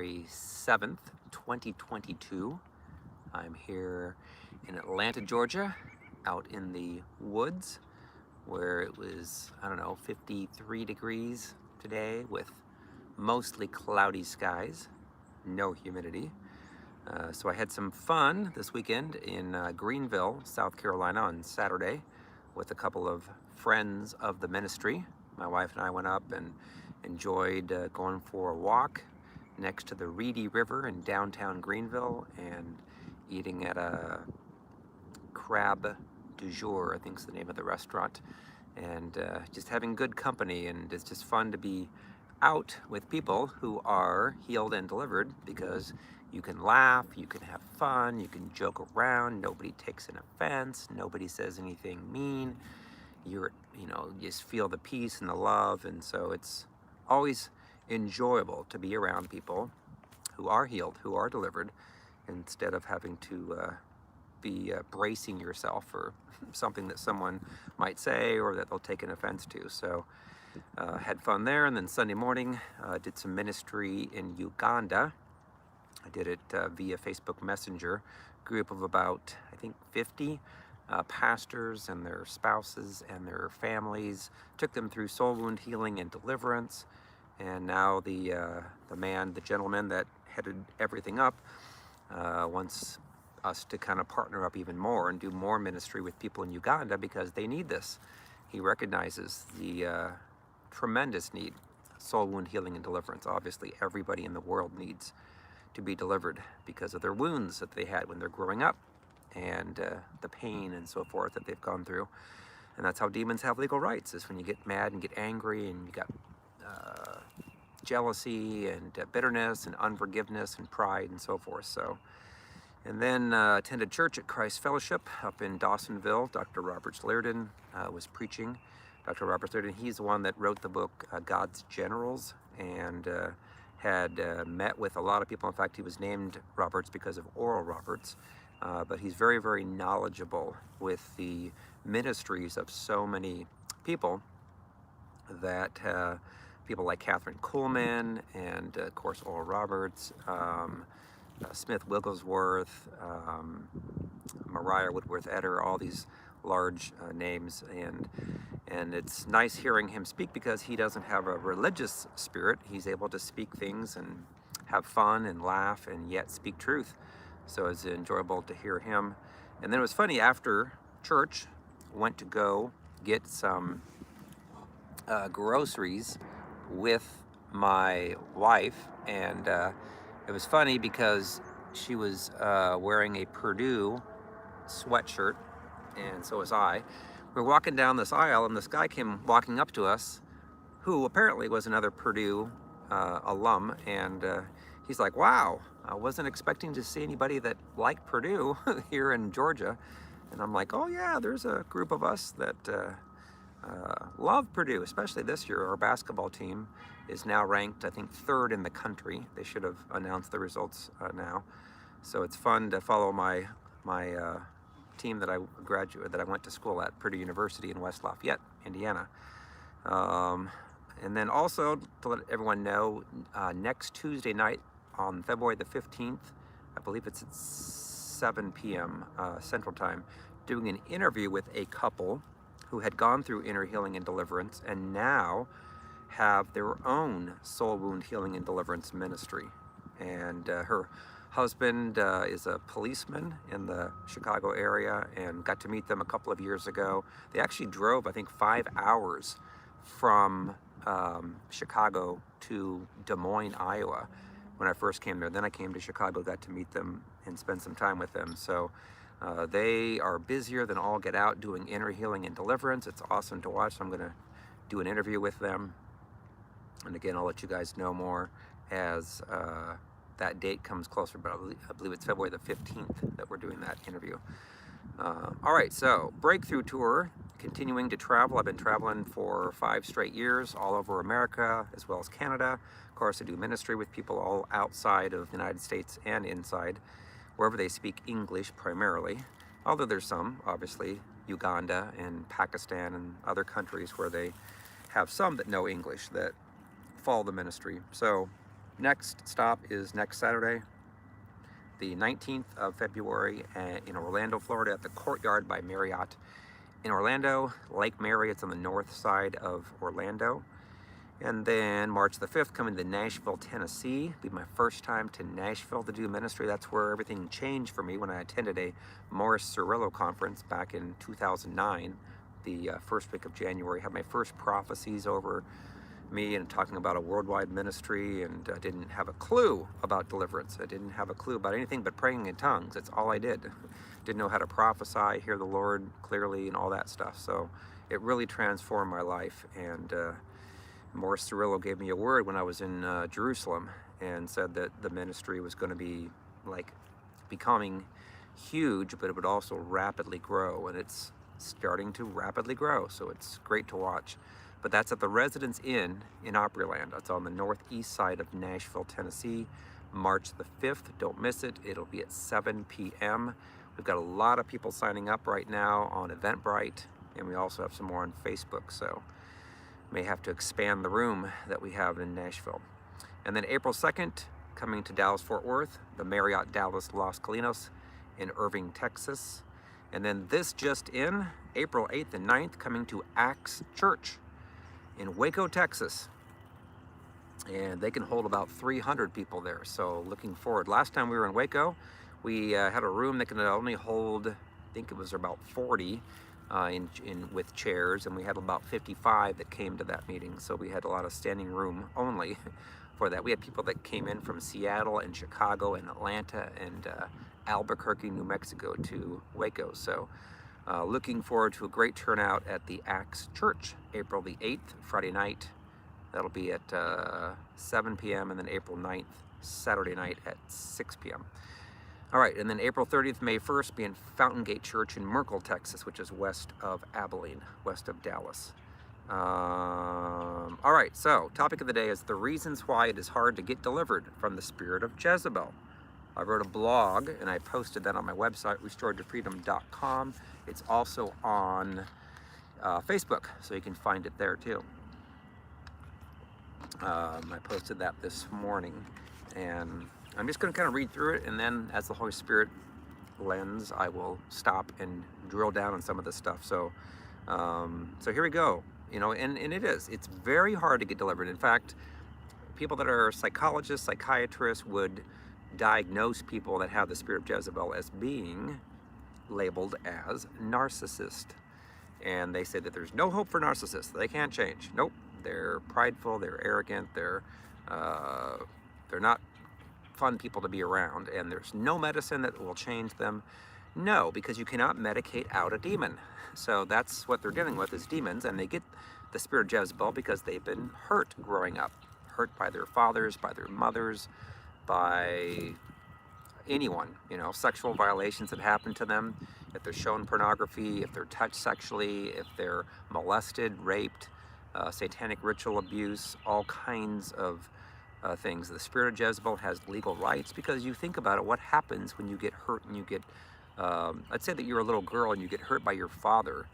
January 7th, 2022. I'm here in Atlanta, Georgia, out in the woods where it was, 53 degrees today with mostly cloudy skies, no humidity. So I had some fun this weekend in Greenville, South Carolina on Saturday with a couple of friends of the ministry. My wife and I went up and enjoyed going for a walk next to the Reedy River in downtown Greenville and eating at a Crab du Jour, I think is the name of the restaurant, and just having good company. And it's just fun to be out with people who are healed and delivered, because you can laugh, you can have fun, you can joke around, nobody takes an offense, nobody says anything mean. You just feel the peace and the love, and so it's always enjoyable to be around people who are healed, who are delivered, instead of having to be bracing yourself for something that someone might say or that they'll take an offense to. So had fun there, and then Sunday morning did some ministry in Uganda. I did it via Facebook Messenger, group of about, I think, 50 pastors and their spouses and their families. Took them through soul wound healing and deliverance. And now the gentleman that headed everything up wants us to kind of partner up even more and do more ministry with people in Uganda, because they need this. He recognizes the tremendous need, soul wound healing and deliverance. Obviously, everybody in the world needs to be delivered because of their wounds that they had when they're growing up, and the pain and so forth that they've gone through. And that's how demons have legal rights, is when you get mad and get angry and you got jealousy and bitterness and unforgiveness and pride and so forth. So, and then attended church at Christ Fellowship up in Dawsonville. Dr. Robert Liardon was preaching. Dr. Robert Liardon, he's the one that wrote the book God's Generals, and had met with a lot of people. In fact, he was named Roberts because of Oral Roberts. But he's very, very knowledgeable with the ministries of so many people, that people like Catherine Kuhlman and, of course, Oral Roberts, Smith Wigglesworth, Mariah Woodworth-Etter, all these large names. And it's nice hearing him speak, because he doesn't have a religious spirit. He's able to speak things and have fun and laugh and yet speak truth. So it's enjoyable to hear him. And then it was funny, after church, went to go get some groceries with my wife. And it was funny because she was wearing a Purdue sweatshirt, and so was I. We were walking down this aisle, and this guy came walking up to us, who apparently was another Purdue alum, and he's like, "Wow, I wasn't expecting to see anybody that liked Purdue here in Georgia." And I'm like, "Oh yeah, there's a group of us that love Purdue, especially this year. Our basketball team is now ranked, I think, 3rd in the country. They should have announced the results now. So it's fun to follow my team that I went to school at, Purdue University in West Lafayette, Indiana. And then also to let everyone know, next Tuesday night on February the 15th, I believe it's at 7 p.m. Central Time, doing an interview with a couple who had gone through inner healing and deliverance and now have their own soul wound healing and deliverance ministry. And her husband is a policeman in the Chicago area, and got to meet them a couple of years ago. They actually drove, I think, 5 hours from Chicago to Des Moines, Iowa, when I first came there. Then I came to Chicago, got to meet them and spend some time with them. So they are busier than all get out doing inner healing and deliverance. It's awesome to watch. So I'm going to do an interview with them. And again, I'll let you guys know more as that date comes closer, but I believe it's February the 15th that we're doing that interview. All right, so Breakthrough Tour, continuing to travel. I've been traveling for 5 straight years all over America as well as Canada. Of course, I do ministry with people all outside of the United States and inside, wherever they speak English primarily. Although there's some, obviously, Uganda and Pakistan and other countries where they have some that know English that follow the ministry. So Next stop is next Saturday, the 19th of February in Orlando, Florida at the Courtyard by Marriott in Orlando. Lake Marriott's on the north side of Orlando. And then March the 5th, coming to Nashville, Tennessee. It'll be my first time to Nashville to do ministry. That's where everything changed for me when I attended a Morris Cerullo conference back in 2009. The first week of January, had my first prophecies over me and talking about a worldwide ministry, and I didn't have a clue about deliverance. I didn't have a clue about anything but praying in tongues. That's all I did. Didn't know how to prophesy, hear the Lord clearly, and all that stuff. So it really transformed my life. And Morris Cerullo gave me a word when I was in Jerusalem and said that the ministry was going to be like becoming huge, but it would also rapidly grow, and it's starting to rapidly grow, so it's great to watch. But that's at the Residence Inn in Opryland. That's on the northeast side of Nashville, Tennessee, March the 5th. Don't miss it. It'll be at 7 p.m. We've got a lot of people signing up right now on Eventbrite, and we also have some more on Facebook, so may have to expand the room that we have in Nashville. And then April 2nd, coming to Dallas-Fort Worth, the Marriott Dallas Los Colinos in Irving, Texas. And then this just in, April 8th and 9th, coming to Axe Church in Waco, Texas. And they can hold about 300 people there, so looking forward. Last time we were in Waco, we had a room that could only hold, I think it was about 40 with chairs, and we had about 55 that came to that meeting, so we had a lot of standing room only for that. We had people that came in from Seattle and Chicago and Atlanta and Albuquerque, New Mexico to Waco, so looking forward to a great turnout at the Axe Church, April the 8th, Friday night. That'll be at 7 p.m. and then April 9th, Saturday night at 6 p.m. All right, and then April 30th, May 1st, be in Fountain Gate Church in Merkel, Texas, which is west of Abilene, west of Dallas. All right, so topic of the day is the reasons why it is hard to get delivered from the spirit of Jezebel. I wrote a blog, and I posted that on my website, restoredtofreedom.com. It's also on Facebook, so you can find it there too. I posted that this morning, and I'm just going to kind of read through it, and then as the Holy Spirit lends, I will stop and drill down on some of this stuff. So here we go. You know, and it's very hard to get delivered. In fact, people that are psychologists, psychiatrists would diagnose people that have the spirit of Jezebel as being labeled as narcissist. And they say that there's no hope for narcissists. They can't change. Nope. They're prideful, they're arrogant, they're not fun people to be around, and there's no medicine that will change them. No, because you cannot medicate out a demon. So that's what they're dealing with, is demons, and they get the spirit of Jezebel because they've been hurt growing up, hurt by their fathers, by their mothers, by anyone, you know, sexual violations that happen to them, if they're shown pornography, if they're touched sexually, if they're molested, raped, satanic ritual abuse, all kinds of things. The spirit of Jezebel has legal rights, because you think about it, what happens when you get hurt and you get, let's say that you're a little girl and you get hurt by your father.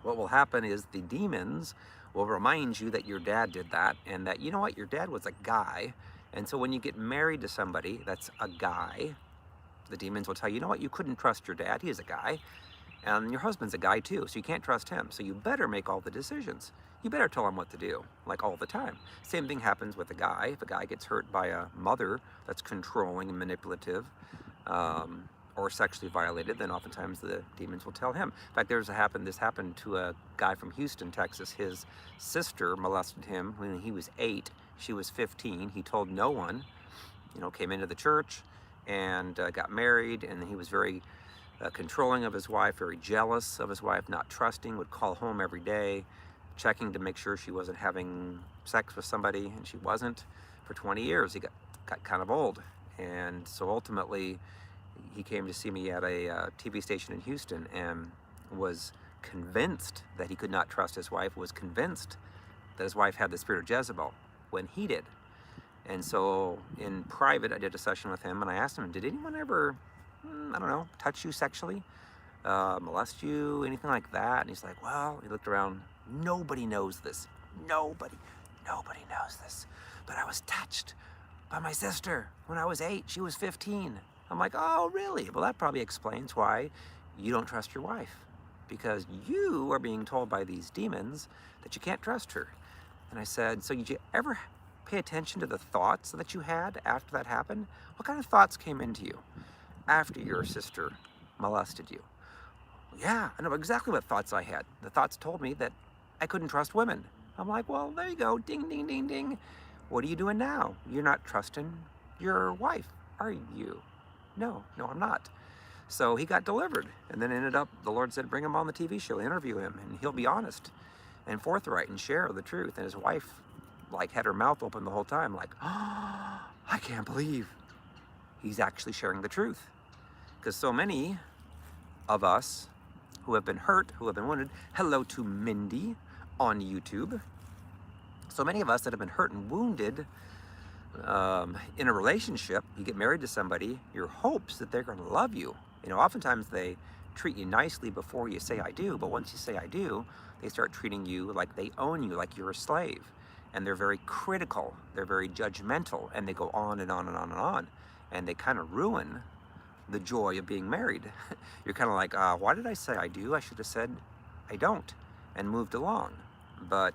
What will happen is the demons will remind you that your dad did that, and that, you know what, your dad was a guy. And so when you get married to somebody that's a guy, the demons will tell you, you know what, you couldn't trust your dad, he is a guy. And your husband's a guy too, so you can't trust him. So you better make all the decisions. You better tell him what to do, like all the time. Same thing happens with a guy. If a guy gets hurt by a mother that's controlling and manipulative, or sexually violated, then oftentimes the demons will tell him. In fact, this happened to a guy from Houston, Texas. His sister molested him when he was 8. She was 15. He told no one, you know, came into the church and got married, and he was very controlling of his wife, very jealous of his wife, not trusting, would call home every day, checking to make sure she wasn't having sex with somebody, and she wasn't. For 20 years, he got kind of old, and so ultimately he came to see me at a TV station in Houston and was convinced that he could not trust his wife, was convinced that his wife had the spirit of Jezebel when he did. And so in private, I did a session with him, and I asked him, did anyone ever, I don't know, touch you sexually, molest you, anything like that? And he's like, well, he looked around, nobody knows this. Nobody knows this. But I was touched By my sister. When I was 8, she was 15. I'm like, oh, really? Well, that probably explains why you don't trust your wife. Because you are being told by these demons that you can't trust her. And I said, so did you ever pay attention to the thoughts that you had after that happened? What kind of thoughts came into you after your sister molested you? Yeah, I know exactly what thoughts I had. The thoughts told me that I couldn't trust women. I'm like, well, there you go. Ding, ding, ding, ding. What are you doing now? You're not trusting your wife, are you? No, I'm not. So he got delivered, and then ended up, the Lord said, bring him on the TV show, interview him, and he'll be honest and forthright and share the truth. And his wife, like, had her mouth open the whole time, like, oh, I can't believe he's actually sharing the truth. Because so many of us who have been hurt, who have been wounded, hello to Mindy on YouTube. So many of us that have been hurt and wounded in a relationship, you get married to somebody, your hopes that they're going to love you. You know, oftentimes they treat you nicely before you say I do, but once you say I do, they start treating you like they own you, like you're a slave. And they're very critical, they're very judgmental, and they go on and on and on and on. And they kind of ruin the joy of being married. You're kind of like, why did I say I do? I should have said I don't, and moved along. But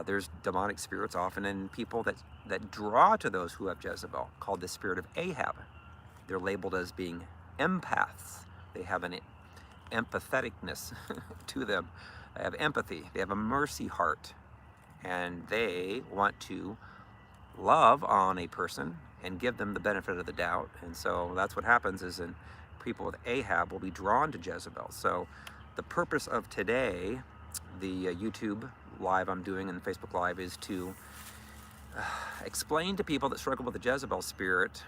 there's demonic spirits often in people that draw to those who have Jezebel, called the spirit of Ahab. They're labeled as being empaths. They have an empatheticness to them. They have empathy. They have a mercy heart. And they want to love on a person and give them the benefit of the doubt. And so that's what happens is in people with Ahab will be drawn to Jezebel. So the purpose of today, the YouTube live I'm doing and Facebook Live, is to explain to people that struggle with the Jezebel spirit,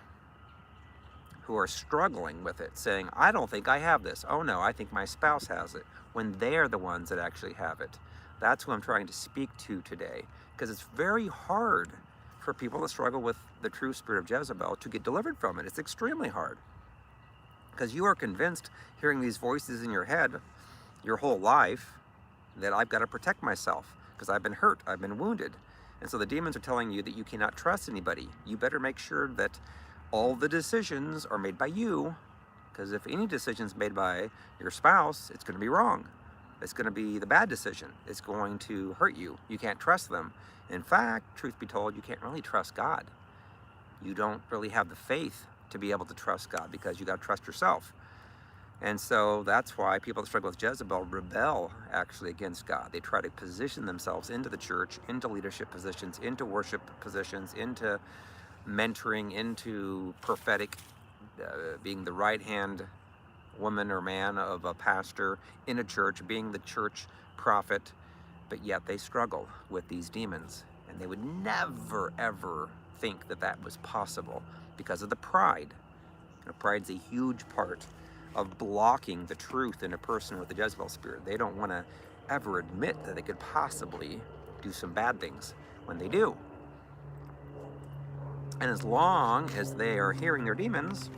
who are struggling with it, saying, I don't think I have this. Oh no, I think my spouse has it, when they're the ones that actually have it. That's who I'm trying to speak to today, because it's very hard for people that struggle with the true spirit of Jezebel to get delivered from it. It's extremely hard, because you are convinced, hearing these voices in your head your whole life, that I've got to protect myself because I've been hurt, I've been wounded. And so the demons are telling you that you cannot trust anybody. You better make sure that all the decisions are made by you, because if any decision's made by your spouse, it's going to be wrong. It's going to be the bad decision. It's going to hurt you. You can't trust them. In fact, truth be told, you can't really trust God. You don't really have the faith to be able to trust God, because you got to trust yourself. And so that's why people that struggle with Jezebel rebel actually against God. They try to position themselves into the church, into leadership positions, into worship positions, into mentoring, into prophetic, being the right-hand woman or man of a pastor in a church, being the church prophet, but yet they struggle with these demons. And they would never, ever think that that was possible because of the pride. You know, pride's a huge part of blocking the truth in a person with the Jezebel spirit. They don't want to ever admit that they could possibly do some bad things when they do. And as long as they are hearing their demons,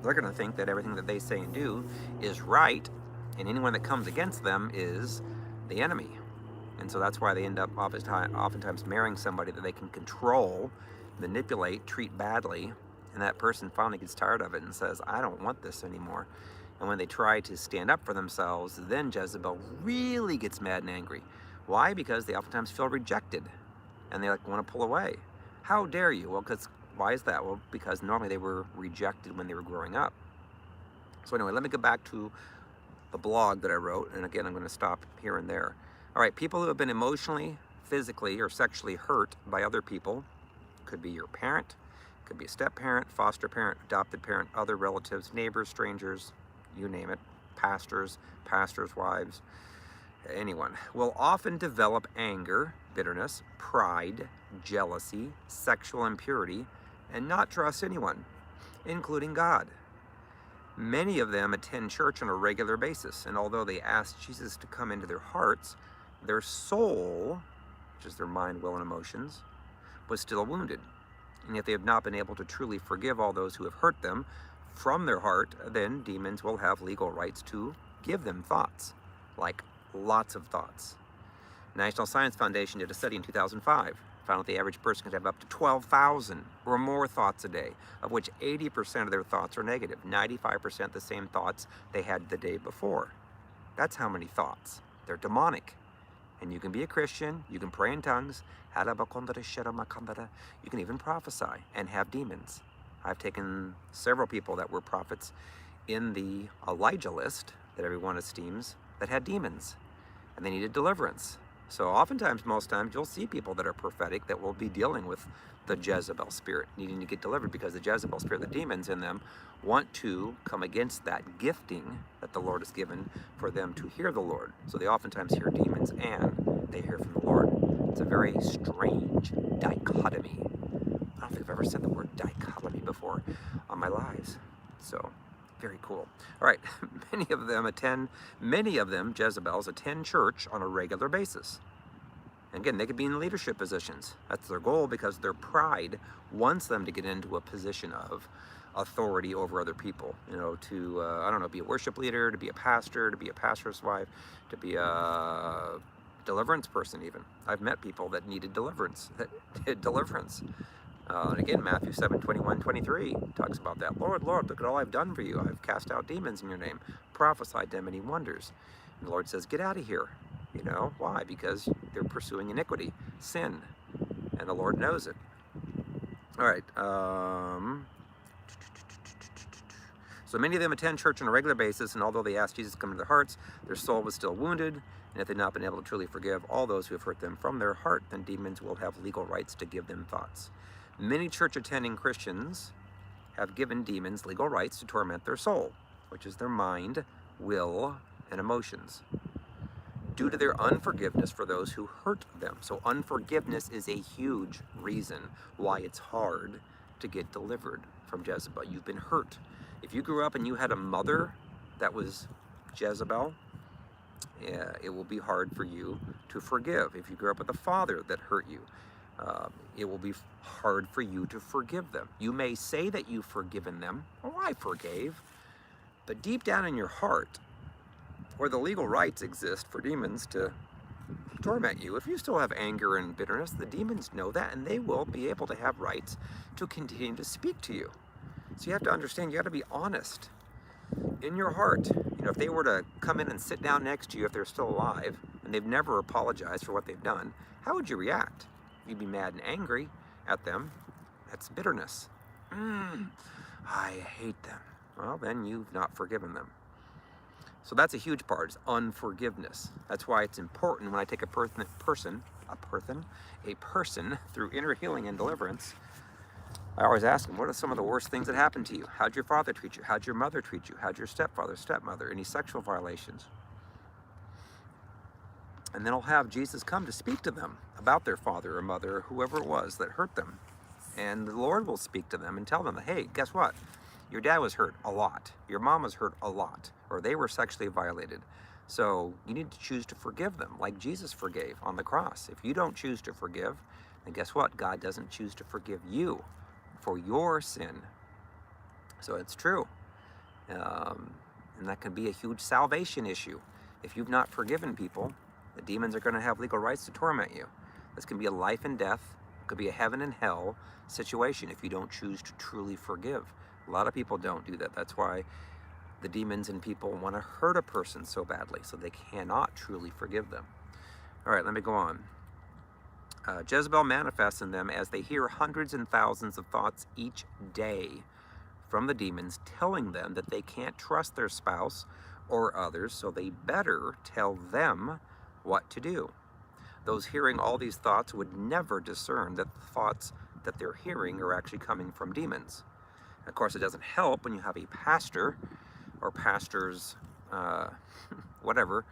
they're going to think that everything that they say and do is right, and anyone that comes against them is the enemy. And so that's why they end up oftentimes marrying somebody that they can control, manipulate, treat badly, and that person finally gets tired of it and says, I don't want this anymore. And when they try to stand up for themselves, then Jezebel really gets mad and angry. Why? Because they oftentimes feel rejected, and they want to pull away. How dare you? Well, why is that? Well, because normally they were rejected when they were growing up. So anyway, let me go back to the blog that I wrote, and again, I'm going to stop here and there. All right, people who have been emotionally, physically, or sexually hurt by other people, could be your parent, could be a step-parent, foster parent, adopted parent, other relatives, neighbors, strangers, you name it, pastors, pastors' wives, anyone, will often develop anger, bitterness, pride, jealousy, sexual impurity, and not trust anyone, including God. Many of them attend church on a regular basis, and although they ask Jesus to come into their hearts, their soul, which is their mind, will, and emotions, was still wounded. And yet they have not been able to truly forgive all those who have hurt them from their heart. Then demons will have legal rights to give them thoughts, like lots of thoughts. National Science Foundation did a study in 2005, Found out the average person could have up to 12,000 or more thoughts a day, of which 80% of their thoughts are negative, 95% the same thoughts they had the day before. That's how many thoughts. They're demonic. And you can be a Christian, you can pray in tongues, you can even prophesy and have demons. I've taken several people that were prophets in the Elijah list that everyone esteems that had demons, and they needed deliverance. So oftentimes, most times, you'll see people that are prophetic that will be dealing with the Jezebel spirit, needing to get delivered, because the Jezebel spirit, the demons in them, want to come against that gifting that the Lord has given for them to hear the Lord. So they oftentimes hear demons and they hear from the Lord. It's a very strange dichotomy. I don't think I've ever said the word dichotomy before on my lives. So, very cool. All right, many of them, Jezebels, attend church on a regular basis. And again, they could be in leadership positions. That's their goal, because their pride wants them to get into a position of authority over other people. You know, to, I don't know, be a worship leader, to be a pastor, to be a pastor's wife, to be a deliverance person even. I've met people that needed deliverance, that did deliverance. And again, Matthew 7:21-23 talks about that. Lord, Lord, look at all I've done for you. I've cast out demons in your name, prophesied them many wonders. And the Lord says, get out of here. You know, why? Because they're pursuing iniquity, sin, and the Lord knows it. All right. So many of them attend church on a regular basis, and although they asked Jesus to come into their hearts, their soul was still wounded, and if they've not been able to truly forgive all those who have hurt them from their heart, then demons will have legal rights to give them thoughts. Many church-attending Christians have given demons legal rights to torment their soul, which is their mind, will, and emotions, due to their unforgiveness for those who hurt them. So unforgiveness is a huge reason why it's hard to get delivered from Jezebel. You've been hurt. If you grew up and you had a mother that was Jezebel, it will be hard for you to forgive. If you grew up with a father that hurt you, it will be hard for you to forgive them. You may say that you've forgiven them. Oh, I forgave. But deep down in your heart, where the legal rights exist for demons to torment you, if you still have anger and bitterness, the demons know that, and they will be able to have rights to continue to speak to you. So you have to understand, you got to be honest in your heart. You know, if they were to come in and sit down next to you, if they're still alive, and they've never apologized for what they've done, how would you react? You'd be mad and angry at them. That's bitterness. I hate them. Well, then you've not forgiven them. So that's a huge part, is unforgiveness. That's why it's important when I take a person through inner healing and deliverance, I always ask them, what are some of the worst things that happened to you? How'd your father treat you? How'd your mother treat you? How'd your stepfather, stepmother? Any sexual violations? And then I'll have Jesus come to speak to them about their father or mother or whoever it was that hurt them. And the Lord will speak to them and tell them, hey, guess what? Your dad was hurt a lot. Your mom was hurt a lot. Or they were sexually violated. So you need to choose to forgive them like Jesus forgave on the cross. If you don't choose to forgive, then guess what? God doesn't choose to forgive you for your sin. So it's true. And that can be a huge salvation issue. If you've not forgiven people, the demons are going to have legal rights to torment you. This can be a life and death. It could be a heaven and hell situation if you don't choose to truly forgive. A lot of people don't do that. That's why the demons and people want to hurt a person so badly, so they cannot truly forgive them. All right, let me go on. Jezebel manifests in them as they hear hundreds and thousands of thoughts each day from the demons telling them that they can't trust their spouse or others, so they better tell them what to do. Those hearing all these thoughts would never discern that the thoughts that they're hearing are actually coming from demons. Of course, it doesn't help when you have a pastor or pastors, whatever,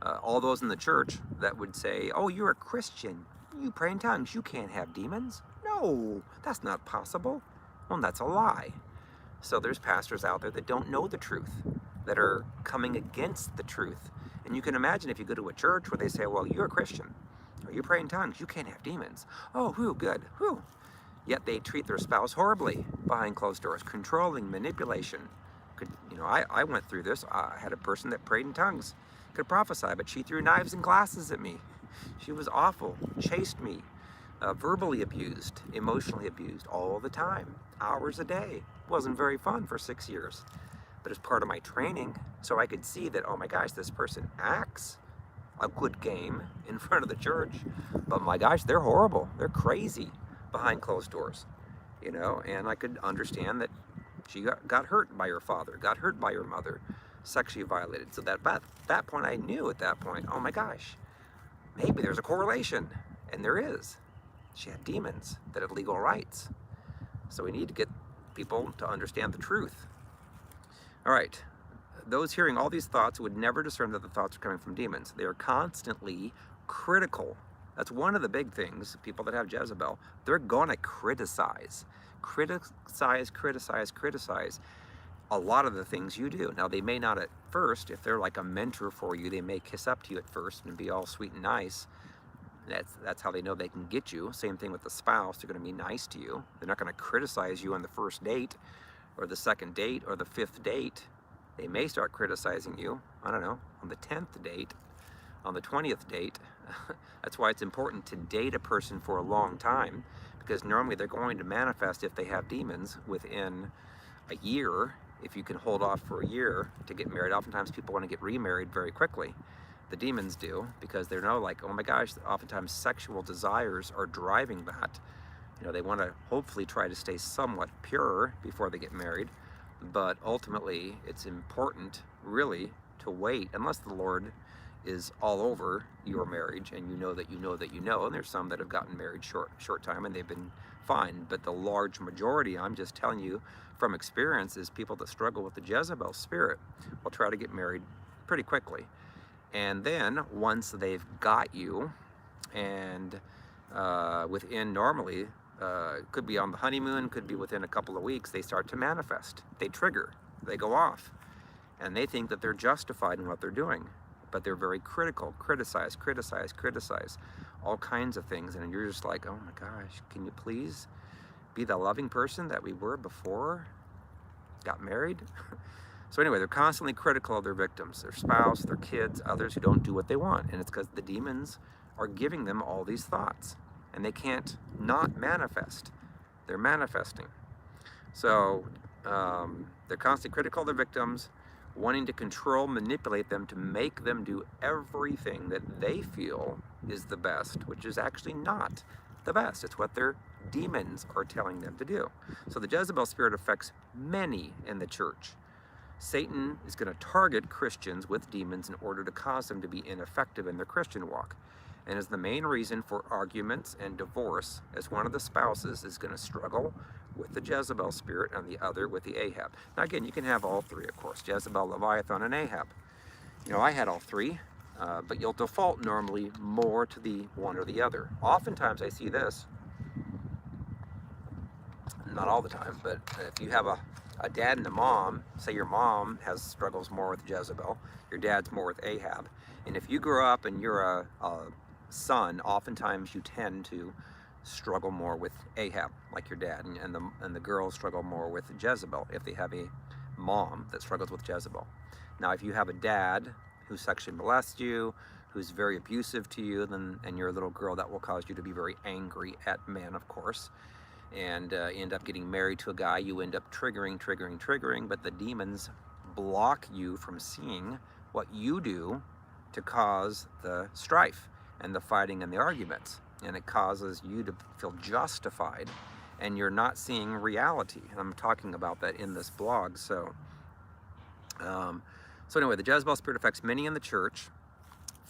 all those in the church that would say, oh, you're a Christian. You pray in tongues. You can't have demons. No, that's not possible. Well, that's a lie. So there's pastors out there that don't know the truth, that are coming against the truth. And you can imagine if you go to a church where they say, well, you're a Christian, or you pray in tongues, you can't have demons. Oh, whew, good, whew. Yet they treat their spouse horribly behind closed doors, controlling, manipulation. I went through this. I had a person that prayed in tongues, could prophesy, but she threw knives and glasses at me. She was awful, chased me, verbally abused, emotionally abused all the time, hours a day. Wasn't very fun for 6 years. But as part of my training, so I could see that, oh my gosh, this person acts a good game in front of the church, but my gosh, they're horrible. They're crazy behind closed doors, you know, and I could understand that she got hurt by her father, got hurt by her mother, sexually violated. So that at that point, I knew at that point, oh my gosh, maybe there's a correlation, and there is. She had demons that had legal rights. So we need to get people to understand the truth. All right, those hearing all these thoughts would never discern that the thoughts are coming from demons. They are constantly critical. That's one of the big things, people that have Jezebel, they're gonna criticize. Criticize a lot of the things you do. Now, they may not at first, if they're like a mentor for you, they may kiss up to you at first and be all sweet and nice. That's how they know they can get you. Same thing with the spouse, they're gonna be nice to you. They're not gonna criticize you on the first date, or the second date, or the 5th date. They may start criticizing you, I don't know, on the 10th date, on the 20th date. That's why it's important to date a person for a long time, because normally they're going to manifest, if they have demons, within a year. If you can hold off for a year to get married, oftentimes people want to get remarried very quickly. The demons do, because they know, like, oh my gosh, oftentimes sexual desires are driving that. You know, they want to hopefully try to stay somewhat pure before they get married, but ultimately it's important really to wait, unless the Lord is all over your marriage and you know that you know that you know. And there's some that have gotten married short time and they've been fine, but the large majority, I'm just telling you from experience, is people that struggle with the Jezebel spirit will try to get married pretty quickly. And then once they've got you, and within normally, could be on the honeymoon, could be within a couple of weeks, they start to manifest. They trigger, they go off, and they think that they're justified in what they're doing, but they're very critical, criticize, all kinds of things, and you're just like, oh my gosh, can you please be the loving person that we were before got married? So anyway, they're constantly critical of their victims, their spouse, their kids, others who don't do what they want, and it's because the demons are giving them all these thoughts, and they can't not manifest. They're manifesting. So they're constantly critical of their victims, wanting to control, manipulate them to make them do everything that they feel is the best, which is actually not the best. It's what their demons are telling them to do. So the Jezebel spirit affects many in the church. Satan is going to target Christians with demons in order to cause them to be ineffective in their Christian walk, and is the main reason for arguments and divorce, as one of the spouses is going to struggle with the Jezebel spirit and the other with the Ahab. Now again, you can have all three, of course, Jezebel, Leviathan, and Ahab. You know, I had all three, but you'll default normally more to the one or the other. Oftentimes I see this, not all the time, but if you have a dad and a mom, say your mom struggles more with Jezebel, your dad's more with Ahab, and if you grow up and you're a son, oftentimes you tend to struggle more with Ahab, like your dad, and the girls struggle more with Jezebel if they have a mom that struggles with Jezebel. Now, if you have a dad who sexually molests you, who's very abusive to you, and you're a little girl, that will cause you to be very angry at men, of course, and end up getting married to a guy. You end up triggering, but the demons block you from seeing what you do to cause the strife and the fighting and the arguments, and it causes you to feel justified, and you're not seeing reality. And I'm talking about that in this blog. So anyway, the Jezebel spirit affects many in the church.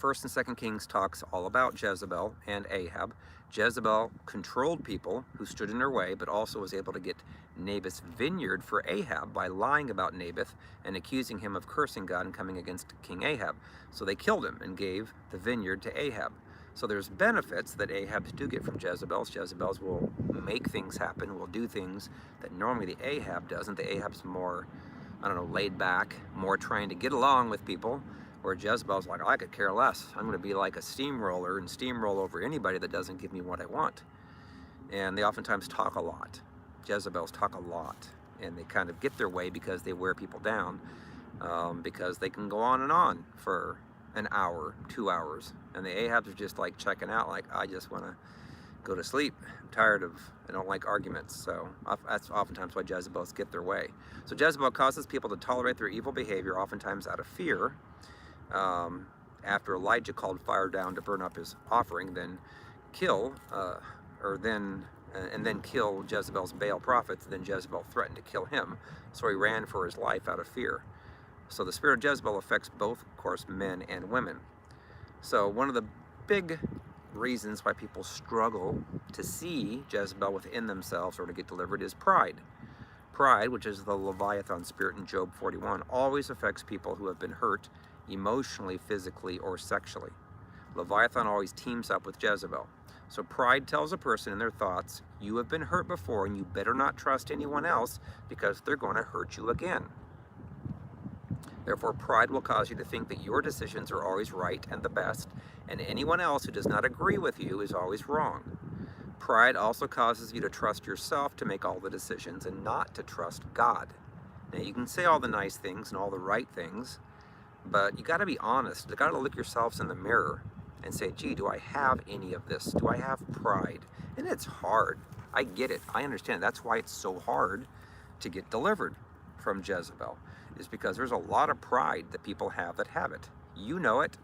1st and 2nd Kings talks all about Jezebel and Ahab. Jezebel controlled people who stood in her way, but also was able to get Naboth's vineyard for Ahab by lying about Naboth and accusing him of cursing God and coming against King Ahab. So they killed him and gave the vineyard to Ahab. So there's benefits that Ahabs do get from Jezebels. Jezebels will make things happen, will do things that normally the Ahab doesn't. The Ahab's more, I don't know, laid back, more trying to get along with people, where Jezebel's like, I could care less. I'm going to be like a steamroller and steamroll over anybody that doesn't give me what I want. And they oftentimes talk a lot. Jezebels talk a lot, and they kind of get their way because they wear people down, because they can go on and on for an hour, 2 hours, and the Ahabs are just like checking out, like, I just want to go to sleep. I'm tired of, I don't like arguments. So that's oftentimes why Jezebels get their way. So Jezebel causes people to tolerate their evil behavior, oftentimes out of fear. After Elijah called fire down to burn up his offering, then kill, and then kill Jezebel's Baal prophets, then Jezebel threatened to kill him. So he ran for his life out of fear. So the spirit of Jezebel affects both, of course, men and women. So one of the big reasons why people struggle to see Jezebel within themselves or to get delivered is pride. Pride, which is the Leviathan spirit in Job 41, always affects people who have been hurt emotionally, physically, or sexually. Leviathan always teams up with Jezebel. So pride tells a person in their thoughts, you have been hurt before and you better not trust anyone else because they're going to hurt you again. Therefore, pride will cause you to think that your decisions are always right and the best, and anyone else who does not agree with you is always wrong. Pride also causes you to trust yourself to make all the decisions and not to trust God. Now, you can say all the nice things and all the right things, but you got to be honest. You got to look yourselves in the mirror and say, gee, do I have any of this? Do I have pride? And it's hard. I get it. I understand. That's why it's so hard to get delivered from Jezebel, is because there's a lot of pride that people have that have it. You know it.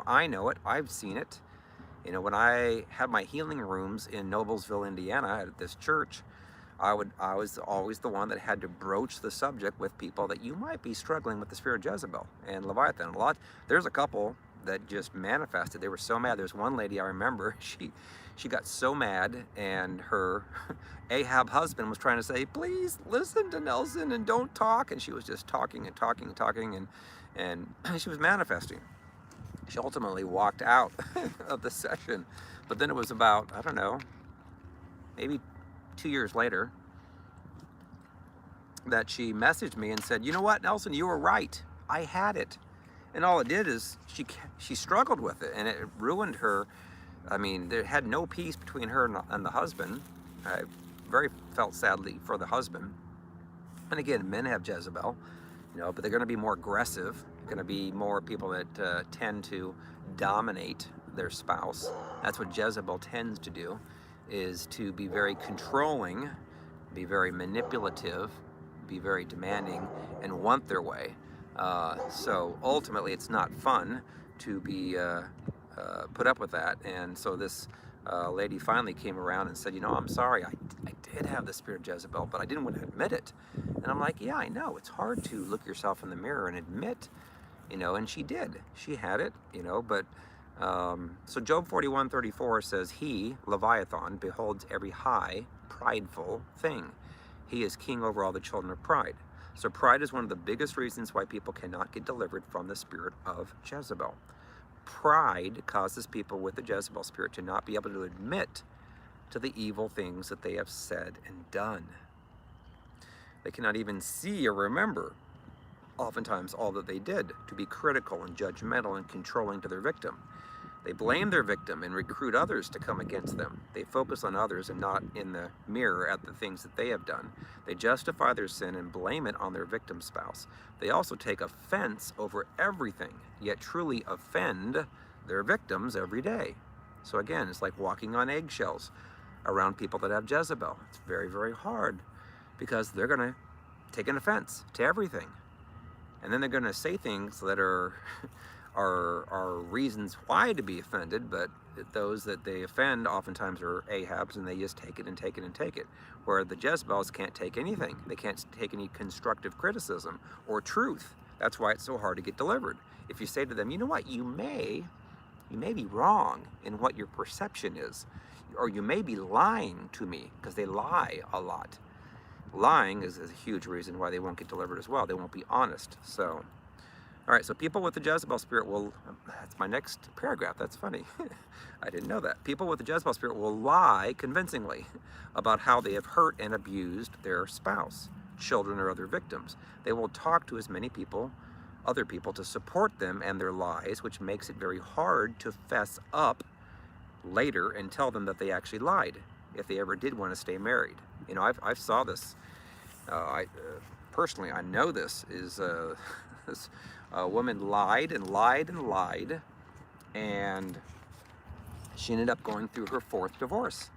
I know it. I've seen it. When I had my healing rooms in Noblesville, Indiana, at this church, I was always the one that had to broach the subject with people that you might be struggling with the spirit of Jezebel and Leviathan. There's a couple that just manifested. They were so mad. There's one lady I remember, she got so mad, and her Ahab husband was trying to say, please listen to Nelson and don't talk. And she was just talking and talking and talking, and she was manifesting. She ultimately walked out of the session. But then it was about, I don't know, maybe 2 years later, that she messaged me and said, you know what, Nelson, you were right. I had it. And all it did is she struggled with it, and it ruined her. I mean, there had no peace between her and the husband. I very felt sadly for the husband. And again, men have Jezebel, but they're going to be more aggressive. Going to be more people that tend to dominate their spouse. That's what Jezebel tends to do, is to be very controlling, be very manipulative, be very demanding, and want their way. So ultimately, it's not fun to be put up with that. And so this lady finally came around and said, I'm sorry, I did have the spirit of Jezebel, but I didn't want to admit it. And I'm like, yeah, I know. It's hard to look yourself in the mirror and admit, and she did. She had it, but so Job 41:34 says, he, Leviathan, beholds every high, prideful thing. He is king over all the children of pride. So pride is one of the biggest reasons why people cannot get delivered from the spirit of Jezebel. Pride causes people with the Jezebel spirit to not be able to admit to the evil things that they have said and done. They cannot even see or remember, oftentimes, all that they did, to be critical and judgmental and controlling to their victim. They blame their victim and recruit others to come against them. They focus on others and not in the mirror at the things that they have done. They justify their sin and blame it on their victim spouse. They also take offense over everything, yet truly offend their victims every day. So again, it's like walking on eggshells around people that have Jezebel. It's very, very hard because they're going to take an offense to everything. And then they're going to say things that are reasons why to be offended, but those that they offend oftentimes are Ahabs, and they just take it and take it and take it. Where the Jezebels can't take anything. They can't take any constructive criticism or truth. That's why it's so hard to get delivered. If you say to them, you know what, you may be wrong in what your perception is, or you may be lying to me, because they lie a lot. Lying is a huge reason why they won't get delivered as well. They won't be honest. So, all right, so people with the Jezebel spirit will, that's my next paragraph, that's funny. I didn't know that. People with the Jezebel spirit will lie convincingly about how they have hurt and abused their spouse, children, or other victims. They will talk to as many people, other people, to support them and their lies, which makes it very hard to fess up later and tell them that they actually lied, if they ever did want to stay married. I saw this. Personally, I know this is this woman lied and lied and lied, and She ended up going through her 4th divorce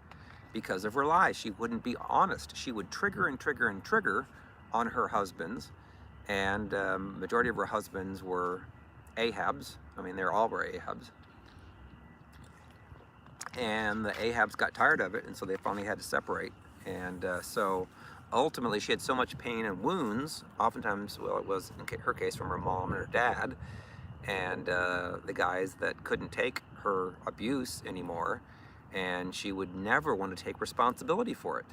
because of her lies. She wouldn't be honest. She would trigger and trigger and trigger on her husbands, and majority of her husbands were Ahabs. I mean, they all were Ahabs. And the Ahabs got tired of it, and so they finally had to separate. And so ultimately she had so much pain and wounds, oftentimes, well, it was in her case from her mom and her dad, and the guys that couldn't take her abuse anymore, and she would never want to take responsibility for it.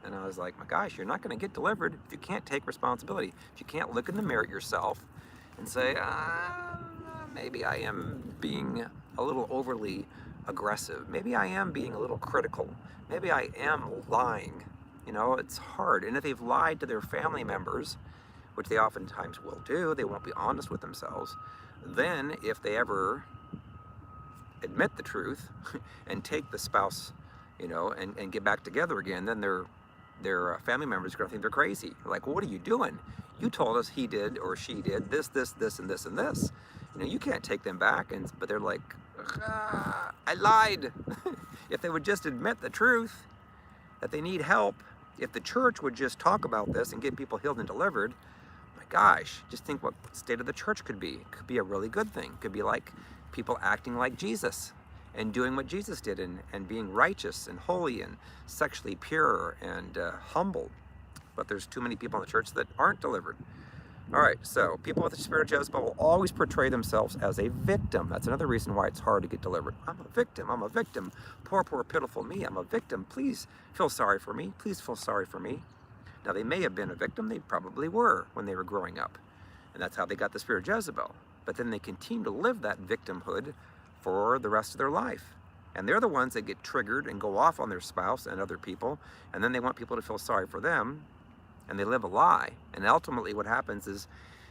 And I was like, my gosh, you're not going to get delivered if you can't take responsibility. If you can't look in the mirror at yourself and say, maybe I am being a little overly aggressive. Maybe I am being a little critical. Maybe I am lying. You know, it's hard. And if they've lied to their family members, which they oftentimes will do, they won't be honest with themselves. Then if they ever admit the truth and take the spouse, you know, and get back together again, then their family members are going to think they're crazy. Like, well, what are you doing? You told us he did or she did this, and this, and this. You know, you can't take them back. But they're like, I lied. If they would just admit the truth, that they need help, if the church would just talk about this and get people healed and delivered, my gosh, just think what state of the church could be. It could be a really good thing. It could be like people acting like Jesus and doing what Jesus did, and being righteous and holy and sexually pure and humble. But there's too many people in the church that aren't delivered. All right, so people with the spirit of Jezebel will always portray themselves as a victim. That's another reason why it's hard to get delivered. I'm a victim. I'm a victim. Poor, poor, pitiful me. I'm a victim. Please feel sorry for me. Please feel sorry for me. Now, they may have been a victim. They probably were when they were growing up. And that's how they got the spirit of Jezebel. But then they continue to live that victimhood for the rest of their life. And they're the ones that get triggered and go off on their spouse and other people. And then they want people to feel sorry for them. And they live a lie. And ultimately what happens is,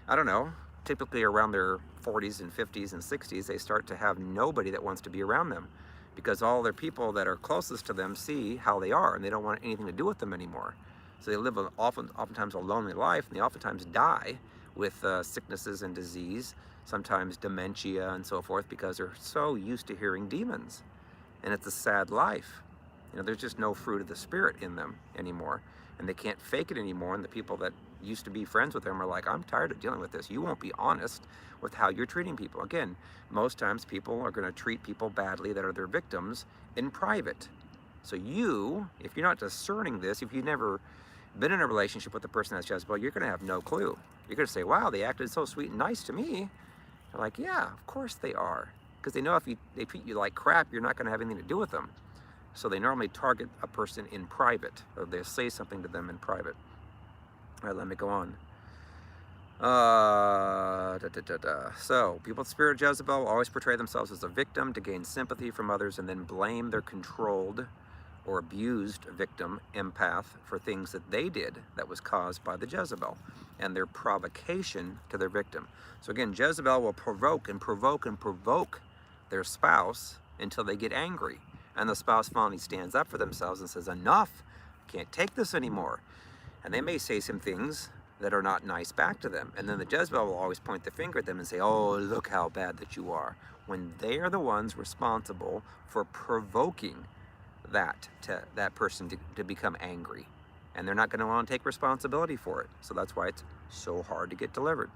I don't know, typically around their 40s and 50s and 60s, they start to have nobody that wants to be around them, because all their people that are closest to them see how they are, and they don't want anything to do with them anymore. So they live oftentimes a lonely life, and they oftentimes die with sicknesses and disease, sometimes dementia and so forth, because they're so used to hearing demons. And it's a sad life. You know, there's just no fruit of the Spirit in them anymore. And they can't fake it anymore. And the people that used to be friends with them are like, I'm tired of dealing with this. You won't be honest with how you're treating people. Again, most times people are going to treat people badly that are their victims in private. So you, if you're not discerning this, if you've never been in a relationship with the person that's Jezebel, you're going to have no clue. You're going to say, wow, they acted so sweet and nice to me. They're like, yeah, of course they are. Because they know if they treat you like crap, you're not going to have anything to do with them. So they normally target a person in private, or they'll say something to them in private. All right, let me go on. So, people with the spirit of Jezebel always portray themselves as a victim to gain sympathy from others, and then blame their controlled or abused victim, empath, for things that they did that was caused by the Jezebel and their provocation to their victim. So again, Jezebel will provoke and provoke and provoke their spouse until they get angry. And the spouse finally stands up for themselves and says, enough, can't take this anymore. And they may say some things that are not nice back to them. And then the Jezebel will always point the finger at them and say, oh, look how bad that you are. When they are the ones responsible for provoking that person to become angry. And they're not going to want to take responsibility for it. So that's why it's so hard to get delivered.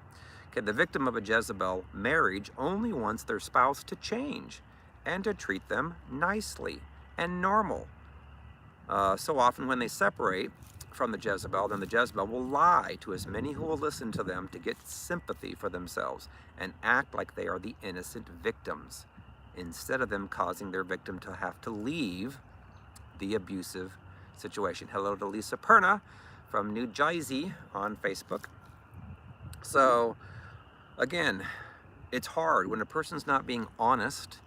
Okay, the victim of a Jezebel marriage only wants their spouse to change and to treat them nicely and normal. So often when they separate from the Jezebel, then the Jezebel will lie to as many who will listen to them to get sympathy for themselves and act like they are the innocent victims, instead of them causing their victim to have to leave the abusive situation. Hello to Lisa Perna from New Jersey on Facebook. So again, it's hard when a person's not being honest.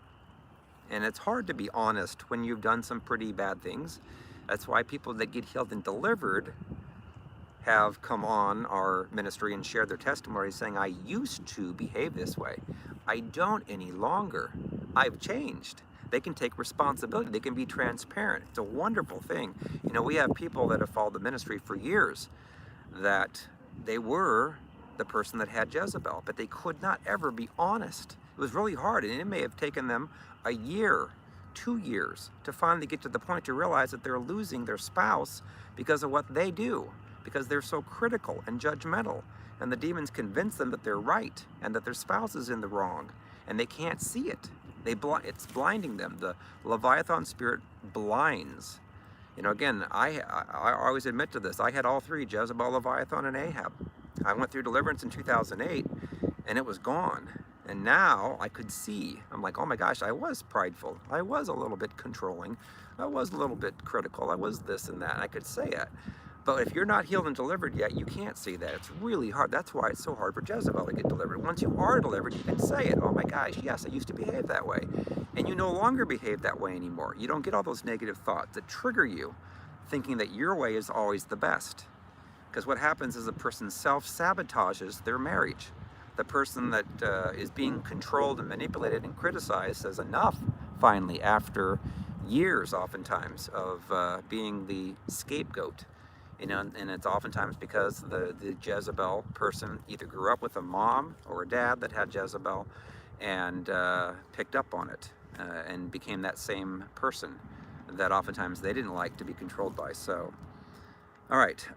And it's hard to be honest when you've done some pretty bad things. That's why people that get healed and delivered have come on our ministry and shared their testimony saying, I used to behave this way. I don't any longer. I've changed. They can take responsibility. They can be transparent. It's a wonderful thing. You know, we have people that have followed the ministry for years that they were the person that had Jezebel, but they could not ever be honest. It was really hard, and it may have taken them a year 2 years to finally get to the point to realize that they're losing their spouse because of what they do, because they're so critical and judgmental. And the demons convince them that they're right and that their spouse is in the wrong, and they can't see it. It's blinding them. The Leviathan spirit blinds. You know, again, I always admit to this. I had all three: Jezebel, Leviathan, and Ahab. I went through deliverance in 2008, and it was gone. And now I could see. I'm like, oh my gosh, I was prideful. I was a little bit controlling. I was a little bit critical. I was this and that. And I could say it. But if you're not healed and delivered yet, you can't see that. It's really hard. That's why it's so hard for Jezebel to get delivered. Once you are delivered, you can say it. Oh my gosh, yes, I used to behave that way. And you no longer behave that way anymore. You don't get all those negative thoughts that trigger you, thinking that your way is always the best. Because what happens is a person self-sabotages their marriage. The person that is being controlled and manipulated and criticized says enough, finally, after years, oftentimes, of being the scapegoat. You know, and it's oftentimes because the Jezebel person either grew up with a mom or a dad that had Jezebel and picked up on it and became that same person that oftentimes they didn't like to be controlled by. So, all right.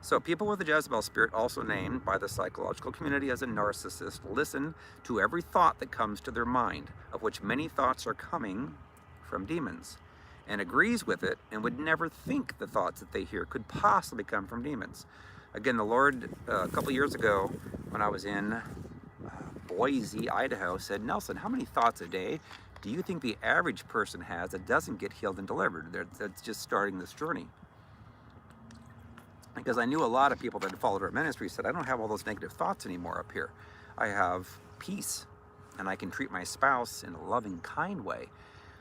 So people with the Jezebel spirit, also named by the psychological community as a narcissist, listen to every thought that comes to their mind, of which many thoughts are coming from demons, and agrees with it and would never think the thoughts that they hear could possibly come from demons. Again, the Lord, a couple years ago, when I was in Boise, Idaho, said, Nelson, how many thoughts a day do you think the average person has that doesn't get healed and delivered? That's just starting this journey. Because I knew a lot of people that had followed our ministry said, I don't have all those negative thoughts anymore up here. I have peace, and I can treat my spouse in a loving, kind way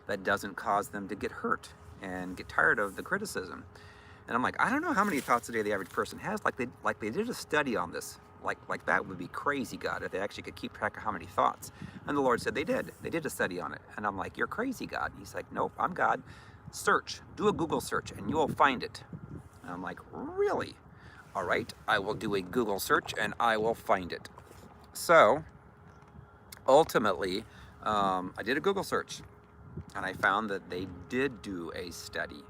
that doesn't cause them to get hurt and get tired of the criticism. And I'm like, I don't know how many thoughts a day the average person has. Like they did a study on this. Like that would be crazy, God, if they actually could keep track of how many thoughts. And the Lord said they did. They did a study on it. And I'm like, you're crazy, God. He's like, nope, I'm God. Search, do a Google search, and you will find it. And I'm like, really? All right, I will do a Google search, and I will find it. So, ultimately, I did a Google search, and I found that they did do a study.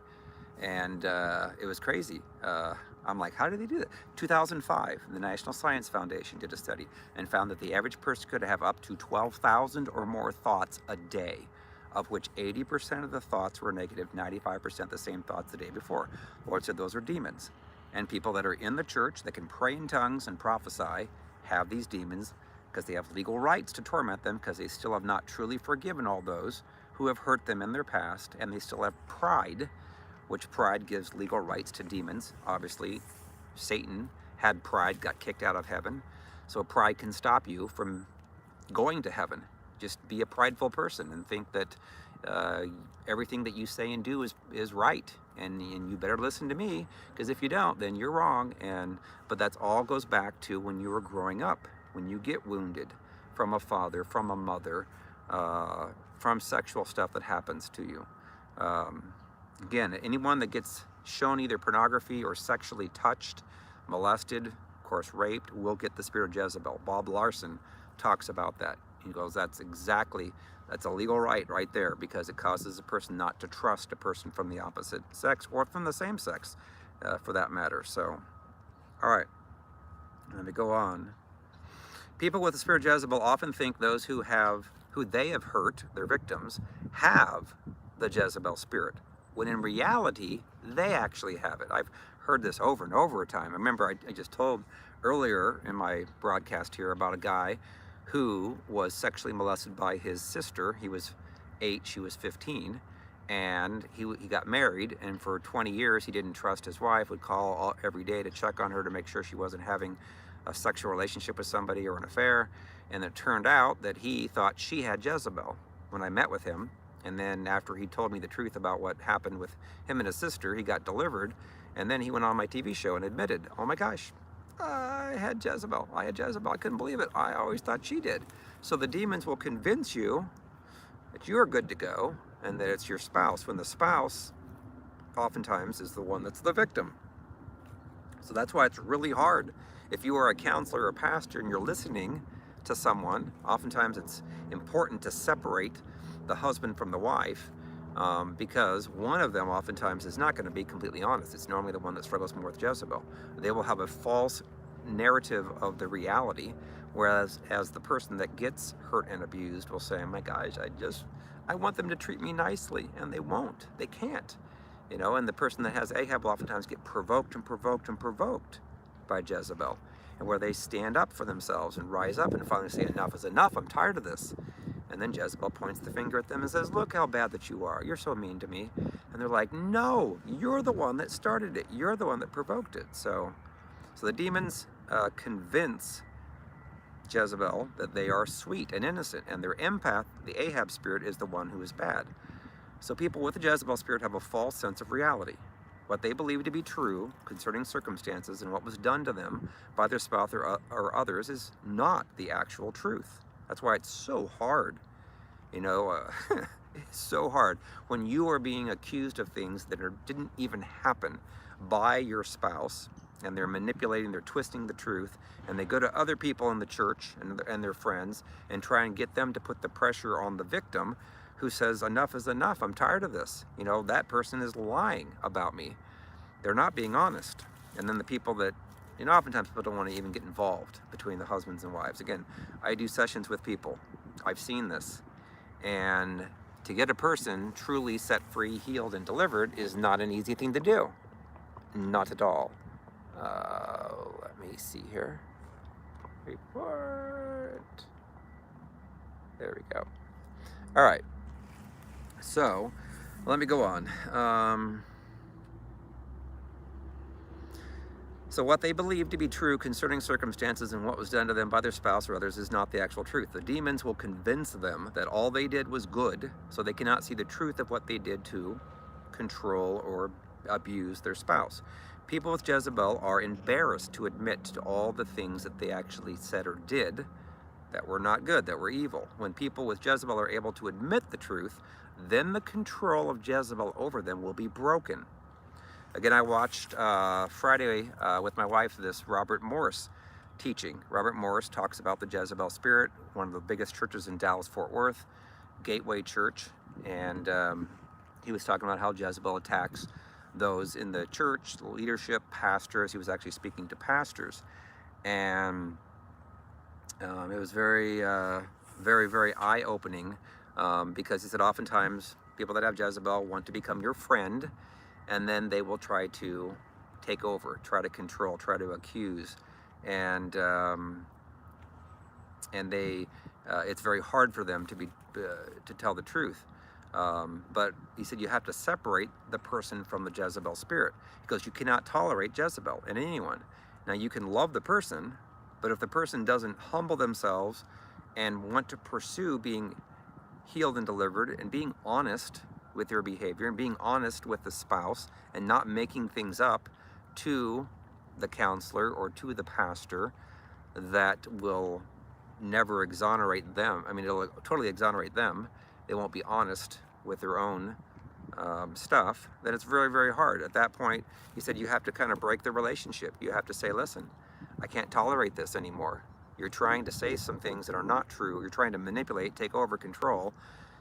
And it was crazy. I'm like, how did they do that? 2005, the National Science Foundation did a study and found that the average person could have up to 12,000 or more thoughts a day, of which 80% of the thoughts were negative, 95% the same thoughts the day before. The Lord said those are demons. And people that are in the church that can pray in tongues and prophesy have these demons because they have legal rights to torment them because they still have not truly forgiven all those who have hurt them in their past, and they still have pride, which pride gives legal rights to demons. Obviously, Satan had pride, got kicked out of heaven. So pride can stop you from going to heaven. Just be a prideful person and think that everything that you say and do is right. And you better listen to me, because if you don't, then you're wrong. But that's all goes back to when you were growing up, when you get wounded from a father, from a mother, from sexual stuff that happens to you. Again, anyone that gets shown either pornography or sexually touched, molested, of course raped, will get the spirit of Jezebel. Bob Larson talks about that. He goes, that's a legal right there, because it causes a person not to trust a person from the opposite sex or from the same sex, for that matter. So, all right, let me go on. People with the spirit of Jezebel often think those who they have hurt, their victims, have the Jezebel spirit, when in reality, they actually have it. I've heard this over and over a time. I remember I just told earlier in my broadcast here about a guy who was sexually molested by his sister. He was 8, she was 15, and he got married, and for 20 years he didn't trust his wife, would call every day to check on her to make sure she wasn't having a sexual relationship with somebody or an affair. And it turned out that he thought she had Jezebel when I met with him. And then after he told me the truth about what happened with him and his sister, he got delivered. And then he went on my TV show and admitted, oh my gosh, I had Jezebel. I couldn't believe it. I always thought she did. So the demons will convince you that you're good to go and that it's your spouse, when the spouse oftentimes is the one that's the victim. So that's why it's really hard. If you are a counselor or a pastor and you're listening to someone, oftentimes it's important to separate the husband from the wife, because one of them oftentimes is not going to be completely honest. It's normally the one that struggles more with Jezebel. They will have a false narrative of the reality, whereas as the person that gets hurt and abused will say, my gosh, I want them to treat me nicely, and they won't. They can't. And the person that has Ahab will oftentimes get provoked and provoked and provoked by Jezebel, and where they stand up for themselves and rise up and finally say, enough is enough, I'm tired of this. And then Jezebel points the finger at them and says, look how bad that you are. You're so mean to me. And they're like, no, you're the one that started it. You're the one that provoked it. So the demons convince Jezebel that they are sweet and innocent, and their empath, the Ahab spirit, is the one who is bad. So people with the Jezebel spirit have a false sense of reality. What they believe to be true concerning circumstances and what was done to them by their spouse or others is not the actual truth. That's why it's so hard. It's so hard when you are being accused of things that didn't even happen by your spouse, and they're manipulating, they're twisting the truth, and they go to other people in the church and their friends and try and get them to put the pressure on the victim, who says, enough is enough, I'm tired of this. That person is lying about me. They're not being honest. And then the people that, oftentimes people don't want to even get involved between the husbands and wives. Again, I do sessions with people. I've seen this. And to get a person truly set free, healed, and delivered is not an easy thing to do. Not at all. Let me see here. Report. There we go. All right. So, let me go on. So what they believe to be true concerning circumstances and what was done to them by their spouse or others is not the actual truth. The demons will convince them that all they did was good, so they cannot see the truth of what they did to control or abuse their spouse. People with Jezebel are embarrassed to admit to all the things that they actually said or did that were not good, that were evil. When people with Jezebel are able to admit the truth, then the control of Jezebel over them will be broken. Again, I watched Friday with my wife this Robert Morris teaching. Robert Morris talks about the Jezebel spirit, one of the biggest churches in Dallas-Fort Worth, Gateway Church, and he was talking about how Jezebel attacks those in the church, the leadership, pastors. He was actually speaking to pastors, and it was very, very eye-opening, because he said oftentimes people that have Jezebel want to become your friend, and then they will try to take over, try to control, try to accuse, and they it's very hard for them to tell the truth. But he said you have to separate the person from the Jezebel spirit, because you cannot tolerate Jezebel in anyone. Now you can love the person, but if the person doesn't humble themselves and want to pursue being healed and delivered and being honest with their behavior and being honest with the spouse and not making things up to the counselor or to the pastor, that will never exonerate them. I mean, it'll totally exonerate them. They won't be honest with their own stuff. Then it's very, very hard. At that point, he said you have to kind of break the relationship. You have to say, listen, I can't tolerate this anymore. You're trying to say some things that are not true. You're trying to manipulate, take over, control.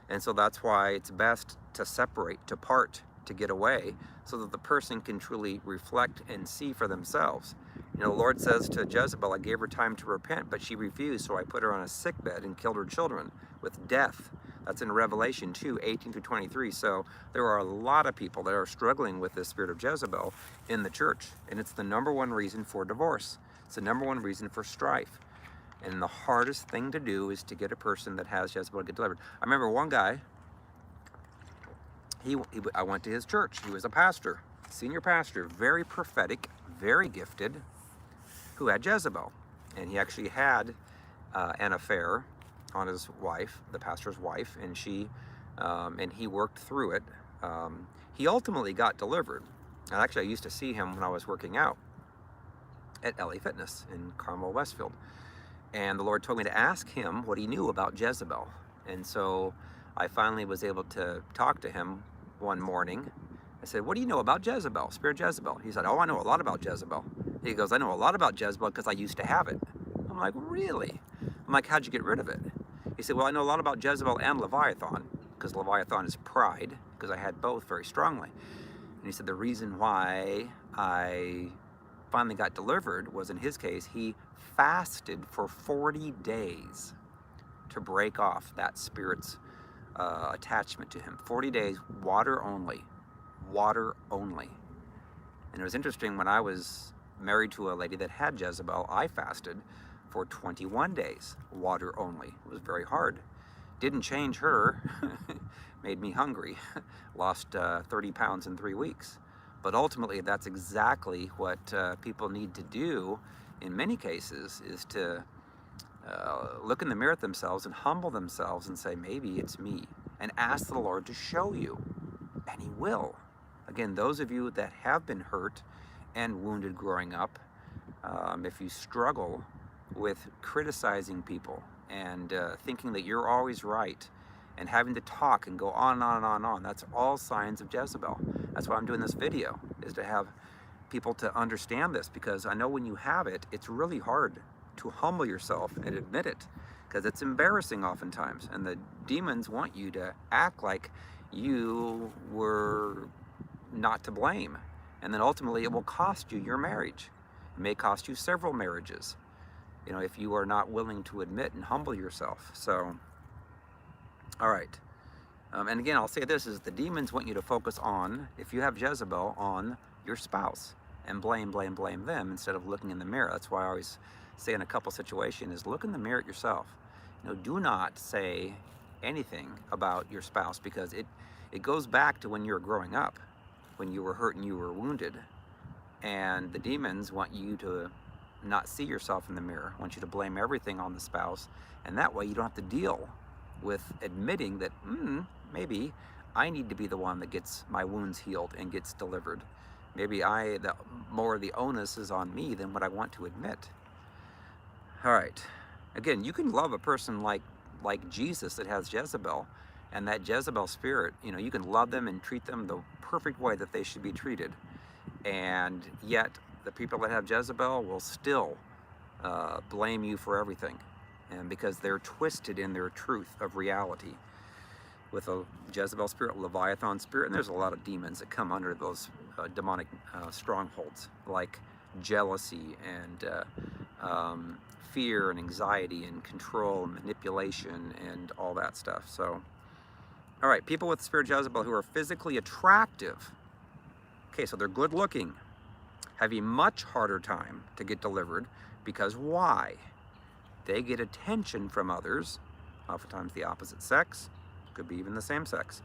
And so that's why it's best to separate, to part, to get away, so that the person can truly reflect and see for themselves. The Lord says to Jezebel, I gave her time to repent, but she refused, so I put her on a sickbed and killed her children with death. That's in Revelation 2:18-23. So there are a lot of people that are struggling with this spirit of Jezebel in the church, and it's the number one reason for divorce. It's the number one reason for strife. And the hardest thing to do is to get a person that has Jezebel to get delivered. I remember one guy, I went to his church. He was a pastor, senior pastor, very prophetic, very gifted, who had Jezebel. And he actually had an affair on his wife, the pastor's wife, and and he worked through it. He ultimately got delivered. And actually, I used to see him when I was working out at LA Fitness in Carmel, Westfield. And the Lord told me to ask him what he knew about Jezebel. And so I finally was able to talk to him one morning. I said, what do you know about Jezebel, spirit Jezebel? He said, oh, I know a lot about Jezebel. He goes, I know a lot about Jezebel because I used to have it. I'm like, really? I'm I'm like, how'd you get rid of it? He said, well, I know a lot about Jezebel and Leviathan, because Leviathan is pride, because I had both very strongly. And he said the reason why I finally got delivered was, in his case, he fasted for 40 days to break off that spirit's attachment to him. 40 days, water only. Water only. And it was interesting, when I was married to a lady that had Jezebel, I fasted for 21 days, water only. It was very hard. Didn't change her, made me hungry. Lost 30 pounds in 3 weeks. But ultimately, that's exactly what people need to do in many cases, is to look in the mirror at themselves and humble themselves and say, maybe it's me, and ask the Lord to show you, and He will. Again, those of you that have been hurt and wounded growing up, if you struggle with criticizing people and thinking that you're always right and having to talk and go on and on and on and on, that's all signs of Jezebel. That's why I'm doing this video, is to have people to understand this, because I know when you have it, it's really hard to humble yourself and admit it, because it's embarrassing oftentimes, and the demons want you to act like you were not to blame, and then ultimately it will cost you your marriage. It may cost you several marriages, you know, if you are not willing to admit and humble yourself. So, all right. And again, I'll say this, is the demons want you to focus on, if you have Jezebel, on your spouse, and blame them instead of looking in the mirror. That's why I always say in a couple situation is, look in the mirror at yourself. You know, do not say anything about your spouse, because it goes back to when you were growing up, when you were hurt and you were wounded. And the demons want you to not see yourself in the mirror, want you to blame everything on the spouse, and that way you don't have to deal with admitting that maybe I need to be the one that gets my wounds healed and gets delivered. Maybe more of the onus is on me than what I want to admit. All right. Again, you can love a person like Jesus that has Jezebel, and that Jezebel spirit, you know, you can love them and treat them the perfect way that they should be treated. And yet, the people that have Jezebel will still blame you for everything, and because they're twisted in their truth of reality. With a Jezebel spirit, Leviathan spirit, and there's a lot of demons that come under those demonic strongholds, like jealousy and fear and anxiety and control and manipulation and all that stuff. So, all right, people with the spirit of Jezebel who are physically attractive, okay, so they're good looking, have a much harder time to get delivered, because why? They get attention from others, oftentimes the opposite sex, could be even the same sex,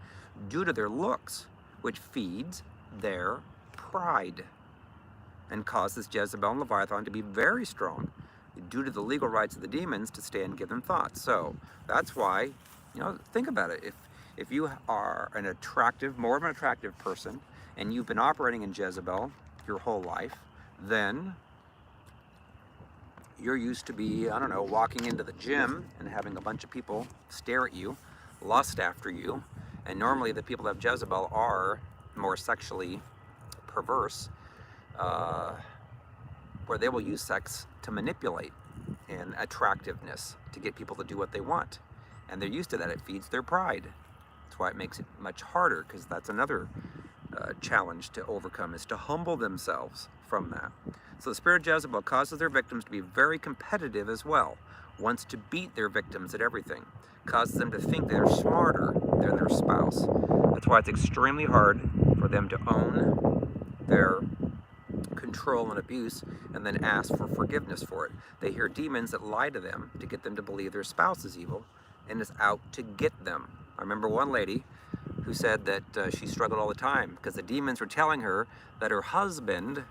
due to their looks, which feeds their pride and causes Jezebel and Leviathan to be very strong, due to the legal rights of the demons to stay and give them thought. So that's why, you know, think about it. If you are more of an attractive person, and you've been operating in Jezebel your whole life, then you're used to be, I don't know, walking into the gym and having a bunch of people stare at you, lust after you, and normally the people that have Jezebel are more sexually perverse, where they will use sex to manipulate and attractiveness to get people to do what they want. And they're used to that. It feeds their pride. That's why it makes it much harder, because that's another challenge to overcome, is to humble themselves from that. So the spirit of Jezebel causes their victims to be very competitive as well, wants to beat their victims at everything, causes them to think they're smarter than their spouse. That's why it's extremely hard for them to own their control and abuse and then ask for forgiveness for it. They hear demons that lie to them to get them to believe their spouse is evil and is out to get them. I remember one lady who said that she struggled all the time because the demons were telling her that her husband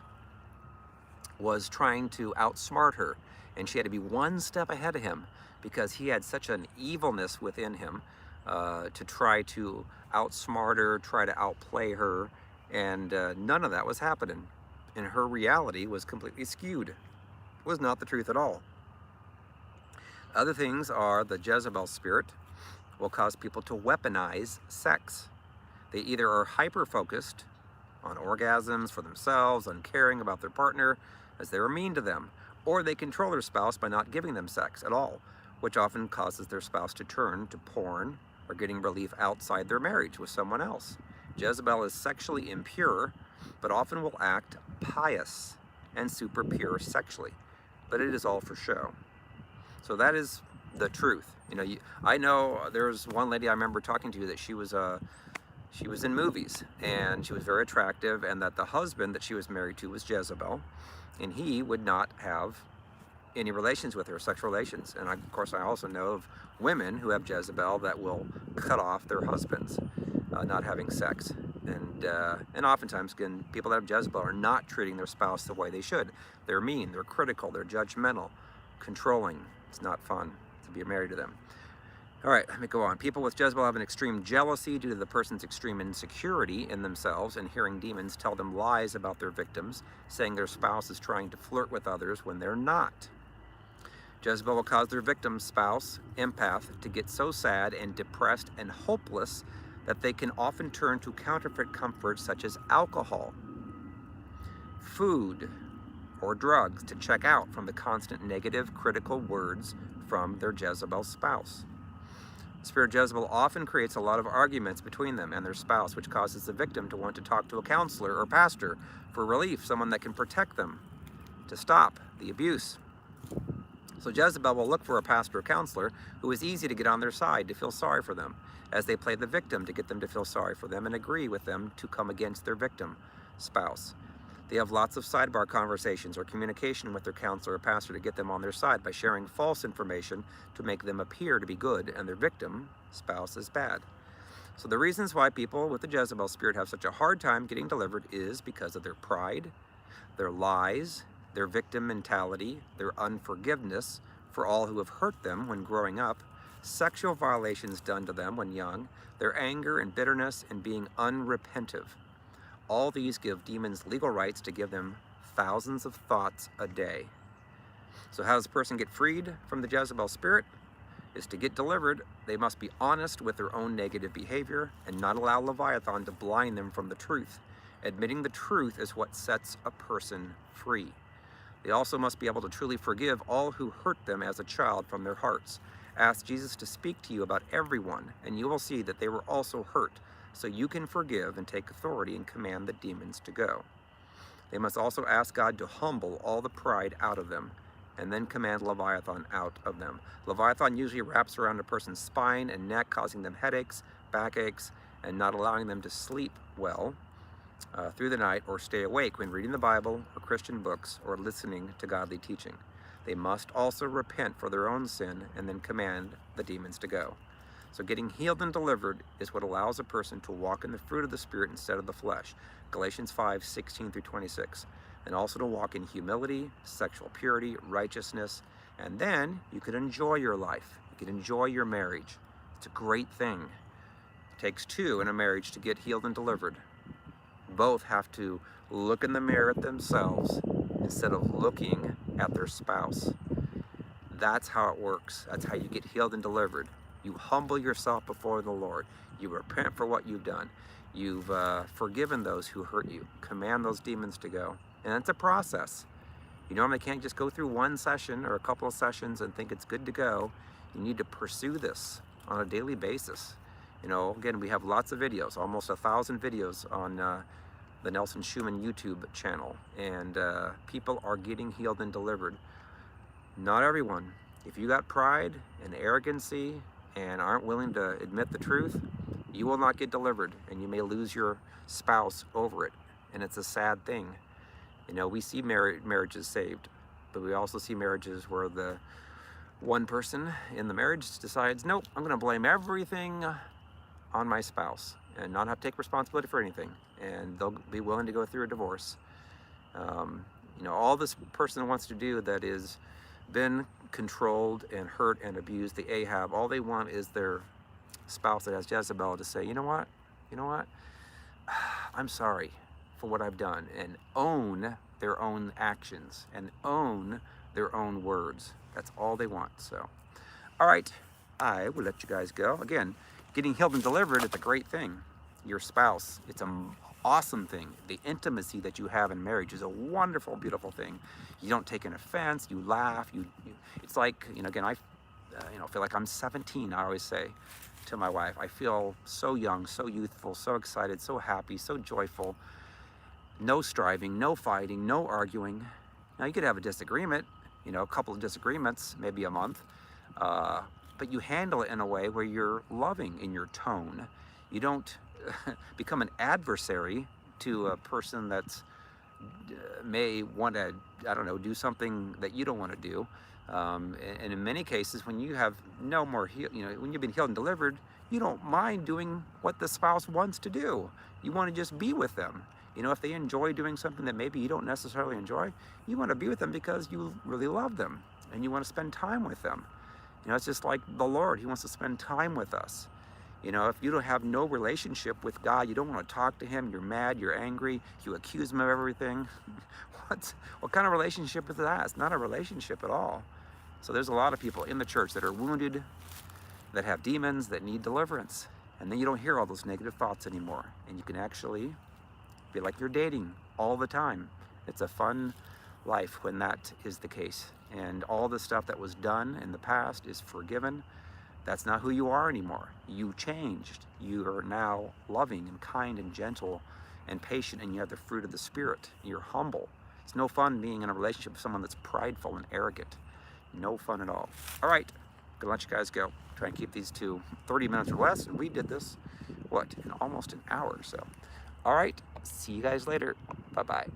was trying to outsmart her, and she had to be one step ahead of him because he had such an evilness within him to try to outsmart her, try to outplay her, and none of that was happening. And her reality was completely skewed. It was not the truth at all. Other things are the Jezebel spirit will cause people to weaponize sex. They either are hyper-focused on orgasms for themselves, on caring about their partner as they were mean to them, or they control their spouse by not giving them sex at all, which often causes their spouse to turn to porn or getting relief outside their marriage with someone else. Jezebel is sexually impure, but often will act pious and super pure sexually, but it is all for show. So that is the truth. I know there's one lady I remember talking to that she was in movies and she was very attractive, and that the husband that she was married to was Jezebel, and he would not have any relations with her, sexual relations. And of course I also know of women who have Jezebel that will cut off their husbands not having sex. And oftentimes, again, people that have Jezebel are not treating their spouse the way they should. They're mean, they're critical, they're judgmental, controlling. It's not fun to be married to them. All right, let me go on. People with Jezebel have an extreme jealousy due to the person's extreme insecurity in themselves, and hearing demons tell them lies about their victims, saying their spouse is trying to flirt with others when they're not. Jezebel will cause their victim's spouse, empath, to get so sad and depressed and hopeless that they can often turn to counterfeit comforts such as alcohol, food, or drugs to check out from the constant negative, critical words from their Jezebel spouse. The spirit Jezebel often creates a lot of arguments between them and their spouse, which causes the victim to want to talk to a counselor or pastor for relief, someone that can protect them, to stop the abuse. So Jezebel will look for a pastor or counselor who is easy to get on their side, to feel sorry for them, as they play the victim, to get them to feel sorry for them and agree with them to come against their victim spouse. They have lots of sidebar conversations or communication with their counselor or pastor to get them on their side by sharing false information to make them appear to be good and their victim spouse is bad. So the reasons why people with the Jezebel spirit have such a hard time getting delivered is because of their pride, their lies, their victim mentality, their unforgiveness for all who have hurt them when growing up, sexual violations done to them when young, their anger and bitterness, and being unrepentive. All these give demons legal rights to give them thousands of thoughts a day. So how does a person get freed from the Jezebel spirit? Is to get delivered, they must be honest with their own negative behavior and not allow Leviathan to blind them from the truth. Admitting the truth is what sets a person free. They also must be able to truly forgive all who hurt them as a child from their hearts. Ask Jesus to speak to you about everyone, and you will see that they were also hurt, so you can forgive and take authority and command the demons to go. They must also ask God to humble all the pride out of them, and then command Leviathan out of them. Leviathan usually wraps around a person's spine and neck, causing them headaches, backaches, and not allowing them to sleep well through the night or stay awake when reading the Bible or Christian books or listening to godly teaching. They must also repent for their own sin and then command the demons to go. So getting healed and delivered is what allows a person to walk in the fruit of the Spirit instead of the flesh. Galatians 5:16-26. And also to walk in humility, sexual purity, righteousness, and then you can enjoy your life. You can enjoy your marriage. It's a great thing. It takes two in a marriage to get healed and delivered. Both have to look in the mirror at themselves instead of looking at their spouse. That's how it works. That's how you get healed and delivered. You humble yourself before the Lord. You repent for what you've done. You've forgiven those who hurt you. Command those demons to go. And it's a process. You normally can't just go through one session or a couple of sessions and think it's good to go. You need to pursue this on a daily basis. Again, we have lots of videos, almost 1,000 videos on the Nelson Schumann YouTube channel. And people are getting healed and delivered. Not everyone. If you got pride and arrogancy and aren't willing to admit the truth, you will not get delivered, and you may lose your spouse over it. And it's a sad thing. We see marriages saved, but we also see marriages where the one person in the marriage decides, nope, I'm going to blame everything on my spouse and not have to take responsibility for anything, and they'll be willing to go through a divorce. All this person wants to do that is been controlled and hurt and abused, the Ahab, all they want is their spouse that has Jezebel to say, you know what, I'm sorry for what I've done, and own their own actions and own their own words. That's all they want. So, all right, I will let you guys go. Again, getting healed and delivered, it's a great thing. Your spouse, it's an awesome thing. The intimacy that you have in marriage is a wonderful, beautiful thing. You don't take an offense, you laugh, it's like, again, feel like I'm 17. I always say to my wife, I feel so young, so youthful, so excited, so happy, so joyful. No striving, no fighting, no arguing. Now you could have a disagreement, a couple of disagreements, maybe a month, but you handle it in a way where you're loving in your tone. You don't become an adversary to a person that's may want to, I don't know, do something that you don't want to do. And in many cases, when you have no more when you've been healed and delivered, you don't mind doing what the spouse wants to do. You want to just be with them. If they enjoy doing something that maybe you don't necessarily enjoy, you want to be with them because you really love them and you want to spend time with them. It's just like the Lord. He wants to spend time with us. If you don't have no relationship with God, you don't want to talk to him, you're mad, you're angry, you accuse him of everything. What kind of relationship is that? It's not a relationship at all. So there's a lot of people in the church that are wounded, that have demons, that need deliverance. And then you don't hear all those negative thoughts anymore. And you can actually be like you're dating all the time. It's a fun life when that is the case. And all the stuff that was done in the past is forgiven. That's not who you are anymore. You changed. You are now loving and kind and gentle and patient, and you have the fruit of the Spirit. You're humble. It's no fun being in a relationship with someone that's prideful and arrogant. No fun at all. All right, gonna let you guys go. Try and keep these to 30 minutes or less, and we did this, in almost an hour or so. All right, see you guys later. Bye-bye.